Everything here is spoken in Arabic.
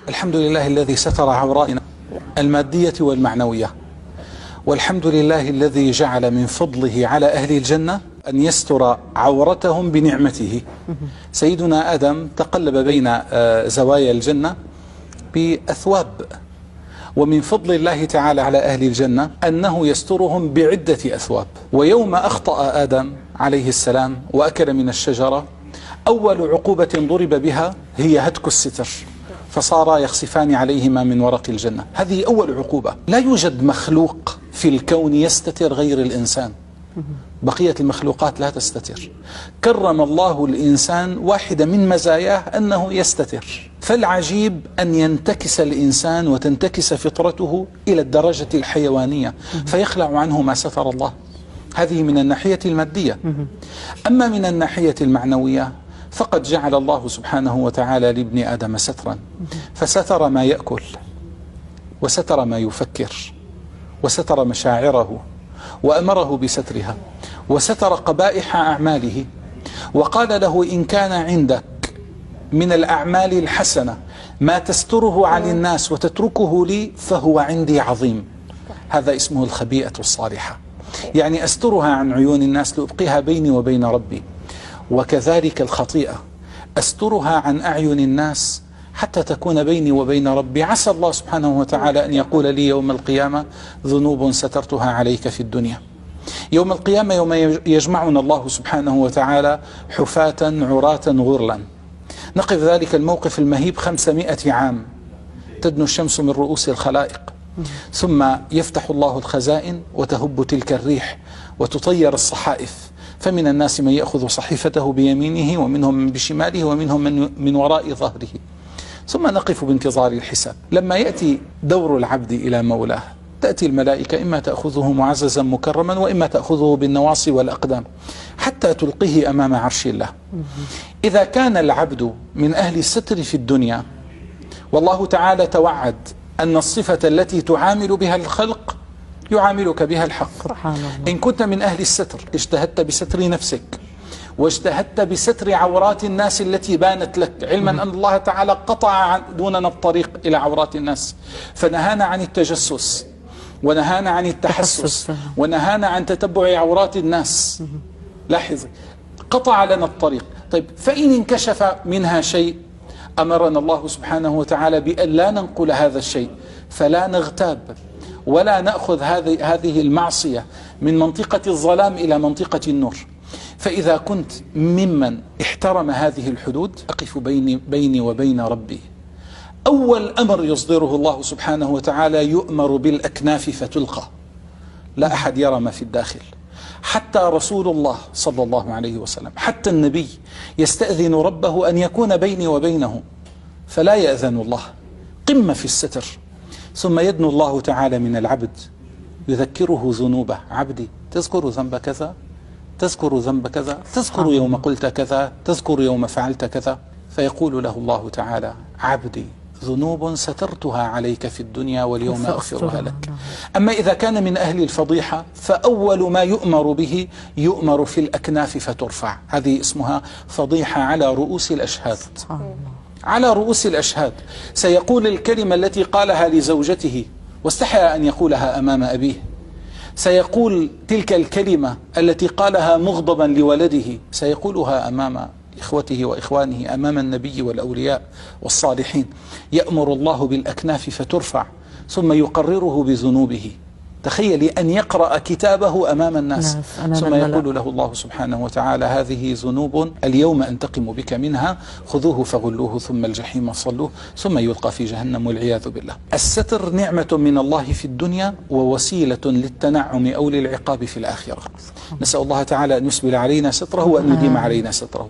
الحمد لله الذي ستر عوراتنا المادية والمعنوية، والحمد لله الذي جعل من فضله على أهل الجنة أن يستر عورتهم بنعمته. سيدنا آدم تقلب بين زوايا الجنة بأثواب، ومن فضل الله تعالى على أهل الجنة أنه يسترهم بعدة أثواب. ويوم أخطأ آدم عليه السلام وأكل من الشجرة، أول عقوبة ضرب بها هي هتك الستر، فصارا يخسفان عليهما من ورق الجنة. هذه أول عقوبة. لا يوجد مخلوق في الكون يستتر غير الإنسان، بقية المخلوقات لا تستتر. كرم الله الإنسان، واحدة من مزاياه أنه يستتر. فالعجيب أن ينتكس الإنسان وتنتكس فطرته إلى الدرجة الحيوانية فيخلع عنه ما ستر الله. هذه من الناحية المادية. أما من الناحية المعنوية فقد جعل الله سبحانه وتعالى لابن آدم سترا، فستر ما يأكل، وستر ما يفكر، وستر مشاعره وأمره بسترها، وستر قبائح أعماله، وقال له: إن كان عندك من الأعمال الحسنة ما تستره عن الناس وتتركه لي فهو عندي عظيم. هذا اسمه الخبيئة الصالحة، يعني أسترها عن عيون الناس لأبقيها بيني وبين ربي. وكذلك الخطيئة أسترها عن أعين الناس حتى تكون بيني وبين ربي. عسى الله سبحانه وتعالى أن يقول لي يوم القيامة: ذنوب سترتها عليك في الدنيا. يوم القيامة يوم يجمعنا الله سبحانه وتعالى حفاة عراة غرلا، نقف ذلك الموقف المهيب 500 عام تدنو الشمس من رؤوس الخلائق، ثم يفتح الله الخزائن وتهب تلك الريح وتطير الصحائف، فمن الناس من يأخذ صحيفته بيمينه ومنهم من بشماله ومنهم من وراء ظهره، ثم نقف بانتظار الحساب. لما يأتي دور العبد إلى مولاه تأتي الملائكة، إما تأخذه معززا مكرما وإما تأخذه بالنواصي والأقدام حتى تلقيه أمام عرش الله. إذا كان العبد من أهل الستر في الدنيا، والله تعالى توعد أن الصفة التي تعامل بها الخلق يعاملك بها الحق. إن كنت من أهل الستر اجتهدت بستر نفسك، واجتهدت بستر عورات الناس التي بانت لك، علما أن الله تعالى قطع دوننا الطريق إلى عورات الناس، فنهانا عن التجسس، ونهانا عن التحسس، ونهانا عن تتبع عورات الناس. لاحظ، قطع لنا الطريق. طيب، فإن انكشف منها شيء أمرنا الله سبحانه وتعالى بأن لا ننقل هذا الشيء، فلا نغتاب ولا نأخذ هذه المعصية من منطقة الظلام إلى منطقة النور. فإذا كنت ممن احترم هذه الحدود، أقف بيني وبين ربي. أول أمر يصدره الله سبحانه وتعالى: يؤمر بالأكناف فتلقى، لا أحد يرى ما في الداخل. حتى رسول الله صلى الله عليه وسلم، حتى النبي يستأذن ربه أن يكون بيني وبينه، فلا يأذن الله. قمة في الستر. ثم يدنو الله تعالى من العبد يذكره ذنوبه: عبدي تذكر ذنب كذا، تذكر ذنب كذا، تذكر يوم قلت كذا، تذكر يوم فعلت كذا. فيقول له الله تعالى: عبدي ذنوب سترتها عليك في الدنيا واليوم أغفرها لك. أما إذا كان من أهل الفضيحة فأول ما يؤمر به يؤمر في الأكناف فترفع. هذه اسمها فضيحة على رؤوس الأشهاد. على رؤوس الأشهاد سيقول الكلمة التي قالها لزوجته واستحيا أن يقولها أمام أبيه، سيقول تلك الكلمة التي قالها مغضبا لولده سيقولها أمام إخوته وإخوانه، أمام النبي والأولياء والصالحين. يأمر الله بالأكناف فترفع ثم يقرره بذنوبه. تخيلي أن يقرأ كتابه أمام الناس، ثم يقول له الله سبحانه وتعالى: هذه ذنوب اليوم أنتقم بك منها، خذوه فغلوه ثم الجحيم صلوه ثم يلقى في جهنم والعياذ بالله. الستر نعمة من الله في الدنيا ووسيلة للتنعم أو للعقاب في الآخرة. نسأل الله تعالى أن يسبل علينا ستره وأن يديم علينا ستره.